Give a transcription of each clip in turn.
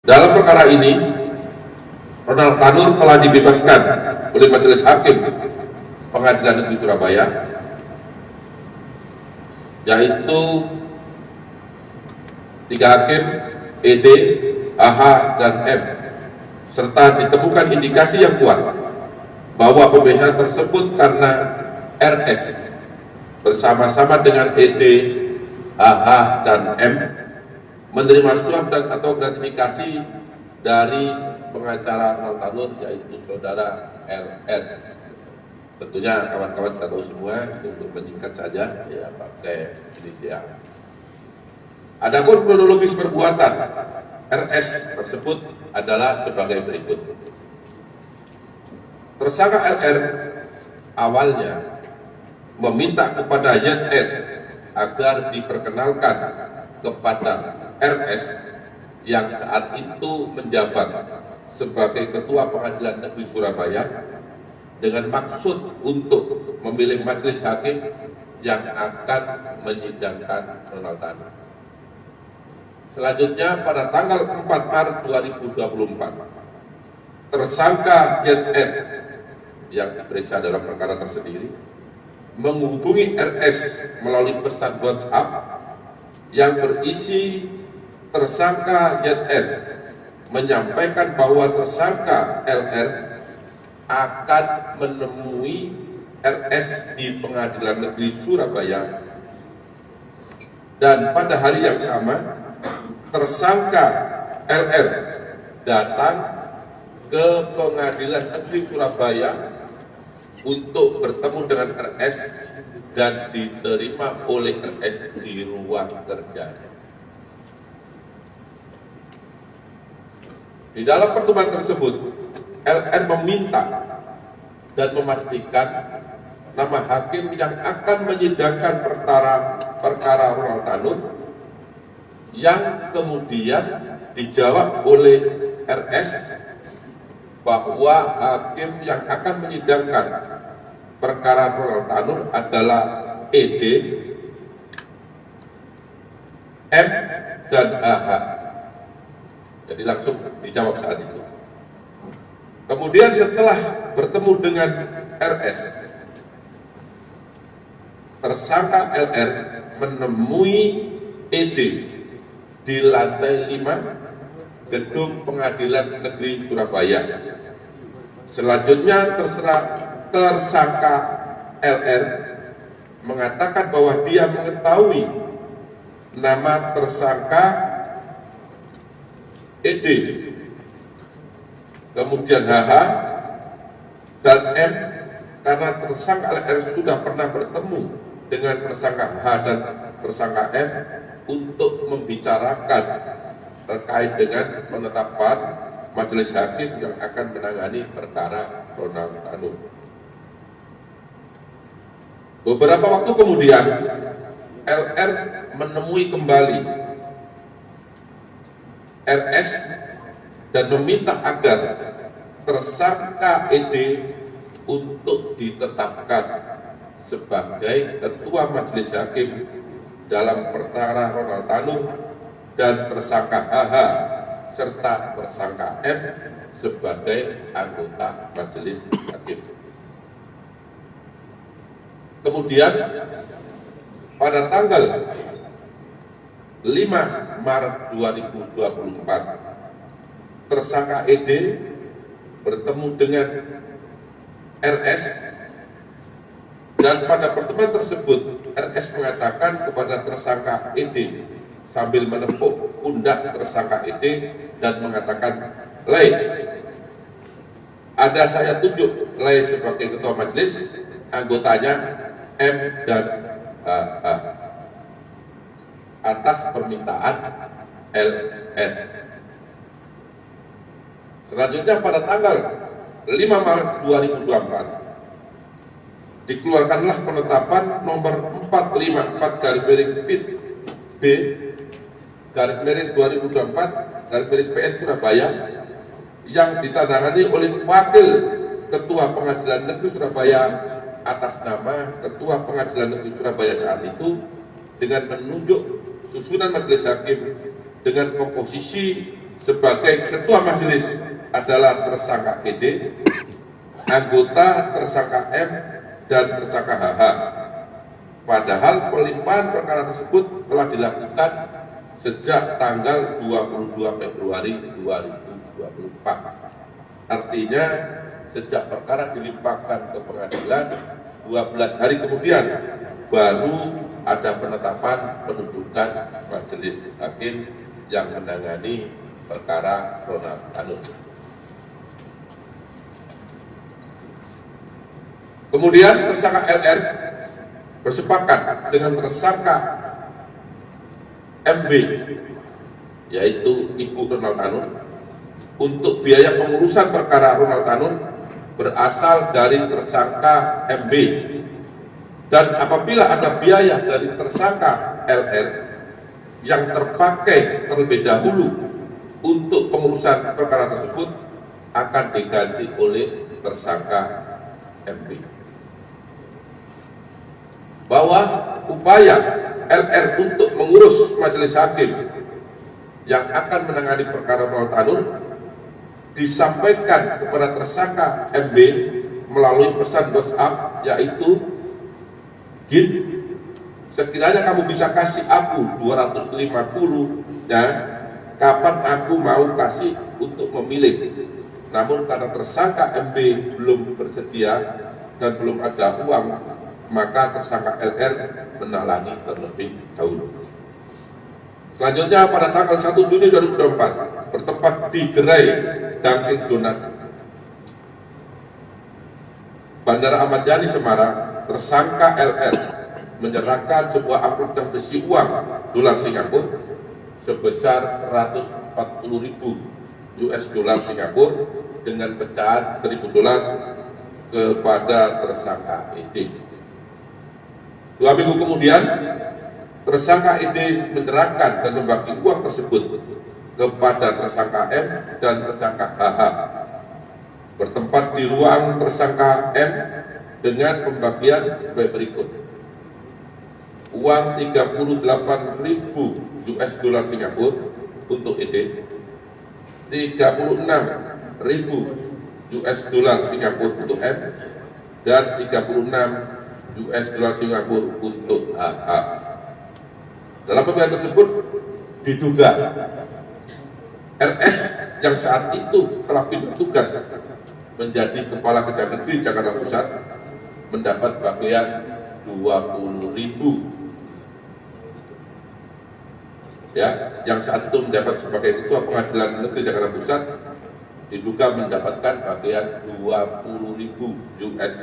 Dalam perkara ini, Ronald Tanur telah dibebaskan oleh Majelis Hakim Pengadilan Negeri Surabaya, yaitu 3 hakim ED, AH, dan M, serta ditemukan indikasi yang kuat bahwa pembebasan tersebut karena RS bersama-sama dengan ED, AH, dan M menerima suap dan atau gratifikasi dari pengacara Ronald Tanur, yaitu saudara LN. Tentunya kawan-kawan kita tahu semua, untuk menyingkat saja ya pakai inisial. Adapun kronologis perbuatan RS tersebut adalah sebagai berikut. Tersangka LR awalnya meminta kepada YN agar diperkenalkan kepada RS yang saat itu menjabat sebagai Ketua Pengadilan Negeri Surabaya dengan maksud untuk memilih majelis hakim yang akan menyidangkan Ronald Tanur. Selanjutnya pada tanggal 4 Maret 2024, tersangka YN yang diperiksa dalam perkara tersendiri menghubungi RS melalui pesan WhatsApp yang berisi tersangka YN menyampaikan bahwa tersangka LR akan menemui RS di Pengadilan Negeri Surabaya, dan pada hari yang sama tersangka LR datang ke Pengadilan Negeri Surabaya untuk bertemu dengan RS dan diterima oleh RS di ruang kerjanya. Di dalam pertemuan tersebut, LR meminta dan memastikan nama hakim yang akan menyidangkan perkara Ronald Tanur, yang kemudian dijawab oleh RS bahwa hakim yang akan menyidangkan perkara Ronald Tanur adalah ED, M, dan AH. Jadi langsung dijawab saat itu. Kemudian setelah bertemu dengan RS, tersangka LR menemui ED di lantai 5 Gedung Pengadilan Negeri Surabaya. Selanjutnya tersangka LR mengatakan bahwa dia mengetahui nama tersangka ED, kemudian HH dan M, karena tersangka LR sudah pernah bertemu dengan tersangka H dan tersangka M untuk membicarakan terkait dengan penetapan majelis hakim yang akan menangani perkara Ronald Tanur. Beberapa waktu kemudian, LR menemui kembali RS dan meminta agar tersangka ED untuk ditetapkan sebagai ketua majelis hakim dalam perkara Ronald Tanur, dan tersangka HH serta tersangka M sebagai anggota majelis hakim. Kemudian pada tanggal 5 Maret 2024, tersangka ED bertemu dengan RS, dan pada pertemuan tersebut RS mengatakan kepada tersangka ED sambil menepuk pundak tersangka ED dan mengatakan, "Lei, ada saya tunjuk Lei sebagai ketua majelis, anggotanya M dan HH atas permintaan LN." Selanjutnya pada tanggal 5 Maret 2024 dikeluarkanlah penetapan nomor 454/B/2024/PN Surabaya yang ditandatangani oleh Wakil Ketua Pengadilan Negeri Surabaya atas nama Ketua Pengadilan Negeri Surabaya saat itu, dengan menunjuk susunan majelis hakim dengan komposisi sebagai ketua majelis adalah tersangka ED, anggota tersangka M, dan tersangka HH. Padahal pelimpahan perkara tersebut telah dilakukan sejak tanggal 22 Februari 2024. Artinya sejak perkara dilimpahkan ke pengadilan, 12 hari kemudian baru ada penetapan penunjukan majelis hakim yang menangani perkara Ronald Tanur. Kemudian tersangka LR bersepakat dengan tersangka MB, yaitu Ibu Ronald Tanur, untuk biaya pengurusan perkara Ronald Tanur berasal dari tersangka MB, dan apabila ada biaya dari tersangka LR yang terpakai terlebih dahulu untuk pengurusan perkara tersebut akan diganti oleh tersangka MB. Bahwa upaya LR untuk mengurus majelis hakim yang akan menangani perkara Ronald Tanur disampaikan kepada tersangka MB melalui pesan WhatsApp, yaitu, "Gin, sekiranya kamu bisa kasih aku 250, dan kapan aku mau kasih untuk memilih." Namun karena tersangka MB belum bersedia dan belum ada uang, maka tersangka LR menalangi terlebih dahulu. Selanjutnya pada tanggal 1 Juni 2024 bertempat di gerai Dunkin Donat Bandara Ahmad Yani Semarang, tersangka LR menyerahkan sebuah amplop yang berisi uang dolar Singapura sebesar 140.000 US dollar Singapura dengan pecahan 1.000 dolar kepada tersangka ED. 2 minggu kemudian, tersangka ED menyerahkan dan membagi uang tersebut kepada tersangka M dan tersangka HH. Bertempat di ruang tersangka M dengan pembagian sebagai berikut: uang 38.000 US dollar Singapura untuk ED, 36.000 US dollar Singapura untuk M, dan 36 US dollar Singapura untuk HH. Dalam pembagian tersebut diduga RS yang saat itu telah pindah tugas menjadi Kepala Kejaksaan Negeri Jakarta Pusat mendapat bagian 20.000, ya, yang saat itu menjabat sebagai Ketua Pengadilan Negeri Jakarta Pusat diduga mendapatkan bagian 20.000 US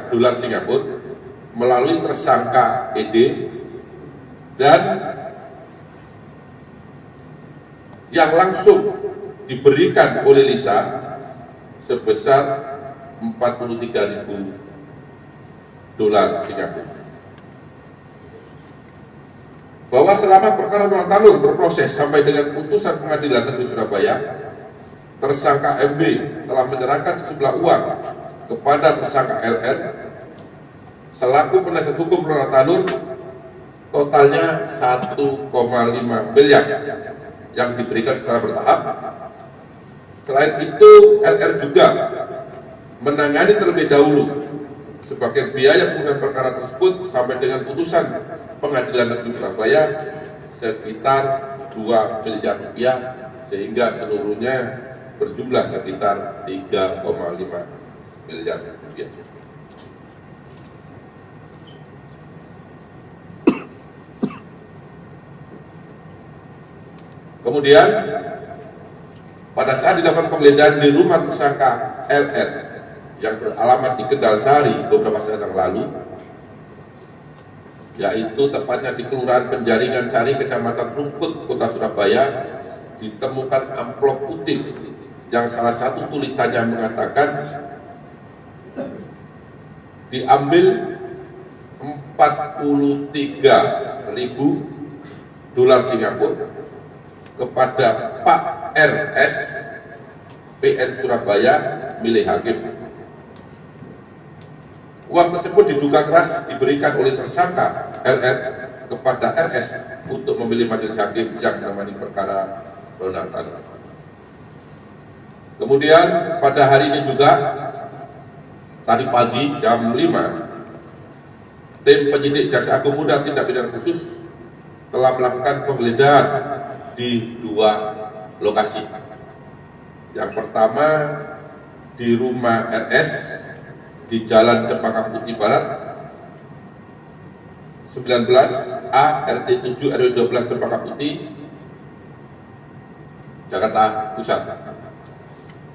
dolar Singapura melalui tersangka ED, dan yang langsung diberikan oleh Lisa sebesar 43.000 dolar Singapura. Bahwa selama perkara Ronald Tanur berproses sampai dengan putusan Pengadilan Negeri Surabaya, tersangka MB telah menyerahkan sejumlah uang kepada tersangka LR selaku penasihat hukum Ronald Tanur, totalnya 1,5 miliar yang diberikan secara bertahap. Selain itu, LR juga menangani terlebih dahulu sebagai biaya pengurusan perkara tersebut sampai dengan putusan Pengadilan Negeri Surabaya sekitar 2 miliar rupiah, sehingga seluruhnya berjumlah sekitar 3,5 miliar rupiah. Kemudian pada saat dilakukan penggeledahan di rumah tersangka LR yang beralamat di Kendal Sari beberapa saat yang lalu, yaitu tepatnya di Kelurahan Penjaringan Sari, Kecamatan Rungkut, Kota Surabaya, ditemukan amplop putih yang salah satu tulisannya mengatakan diambil 43.000 dolar Singapura kepada Pak RS PN Surabaya milik hakim. Uang tersebut diduga keras diberikan oleh tersangka LR kepada RS untuk memilih majelis hakim yang menangani perkara Donald Trump. Kemudian pada hari ini juga, tadi pagi jam 5, tim penyidik Jaksa Agung Muda Tindak Pidana Khusus telah melakukan penggeledahan di 2 lokasi. Yang pertama di rumah RS di Jalan Cempaka Putih Barat 19A RT 7 RW 12 Cempaka Putih, Jakarta Pusat.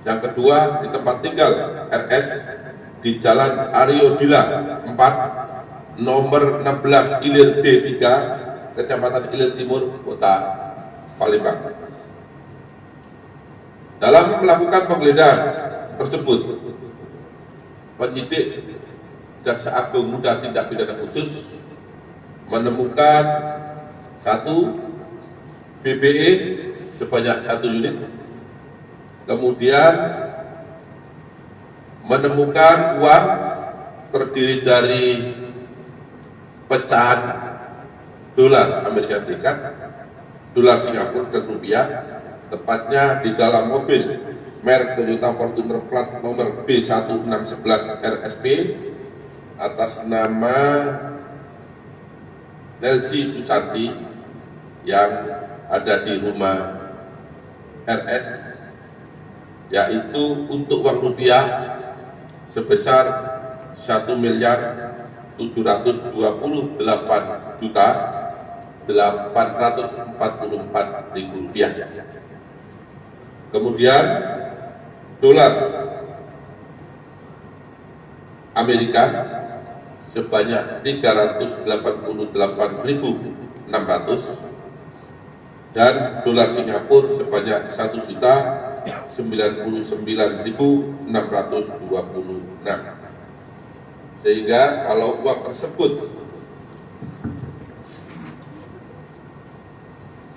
Yang kedua di tempat tinggal RS di Jalan Aryo Dila 4 nomor 16 Ilir D3 Kecamatan Ilir Timur, Kota Palembang. Dalam melakukan penggeledahan tersebut, penyidik Jaksa Agung Muda Tindak Pidana Khusus menemukan 1 BBE sebanyak 1 unit, kemudian menemukan uang terdiri dari pecahan dolar Amerika Serikat, dolar Singapura dan rupiah, tepatnya di dalam mobil merek Toyota Fortuner plat nomor B1611 RSP atas nama Nelsi Susanti yang ada di rumah RS, yaitu untuk uang rupiah sebesar 1.728.844.000 rupiah. Kemudian dolar Amerika sebanyak 388.600 dan dolar Singapura sebanyak 1.099.626. Sehingga kalau uang tersebut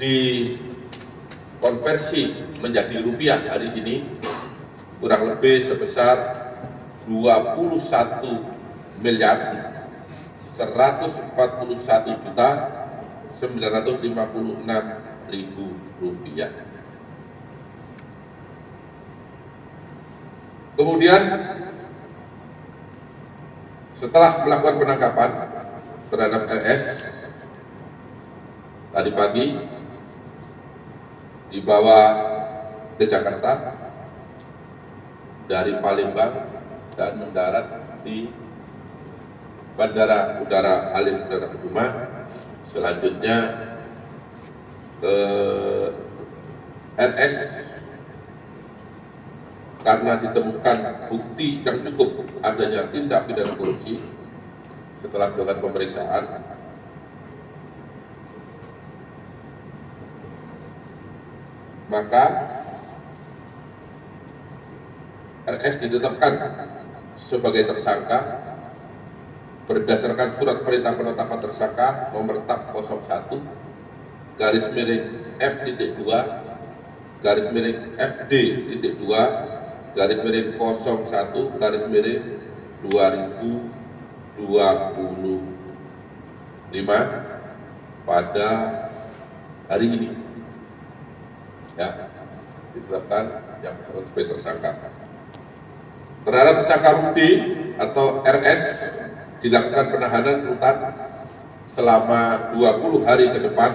dikonversi menjadi rupiah hari ini kurang lebih sebesar 21.141.956.000 rupiah. Kemudian setelah melakukan penangkapan terhadap RS tadi pagi, dibawa ke Jakarta dari Palembang dan mendarat di Bandara Udara Halim Perdana Kusuma. Selanjutnya ke RS karena ditemukan bukti yang cukup adanya tindak pidana korupsi. Setelah dilakukan pemeriksaan, maka RS ditetapkan sebagai tersangka berdasarkan surat perintah penetapan tersangka nomor TAP 01 garis miring F.2 garis miring FD.2 garis miring 01 garis miring 2025 pada hari ini, ya, ditetapkan yang sebagai tersangka. Terhadap tersangka Rudi atau RS dilakukan penahanan rutan selama 20 hari ke depan,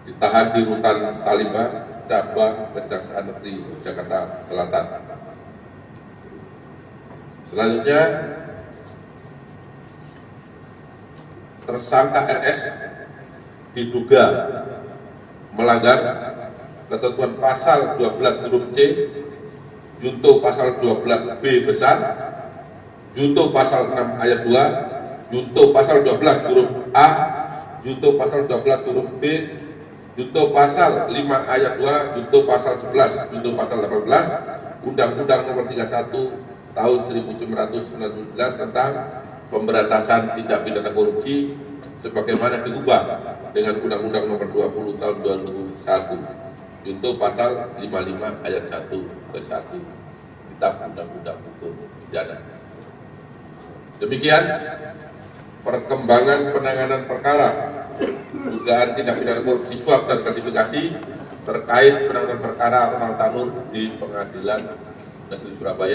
ditahan di rutan Salimba, cabang Kejaksaan Negeri Jakarta Selatan. Selanjutnya, tersangka RS diduga melanggar ketentuan pasal 12 huruf C, junto pasal 12 B besar, junto pasal 6 ayat 2, junto pasal 12 huruf A, junto pasal 12 huruf B, junto pasal 5 ayat 2, junto pasal 11, junto pasal 18, Undang-Undang Nomor 31 Tahun 1999 tentang pemberantasan tindak pidana korupsi sebagaimana diubah dengan Undang-Undang Nomor 20 Tahun 2001, junto pasal 55 ayat 1 ke 1 Kitab Undang-Undang Hukum Pidana. Demikian perkembangan penanganan perkara dugaan tindak pidana korupsi suap dan gratifikasi terkait penanganan perkara Ronald Tanur di Pengadilan Negeri Surabaya.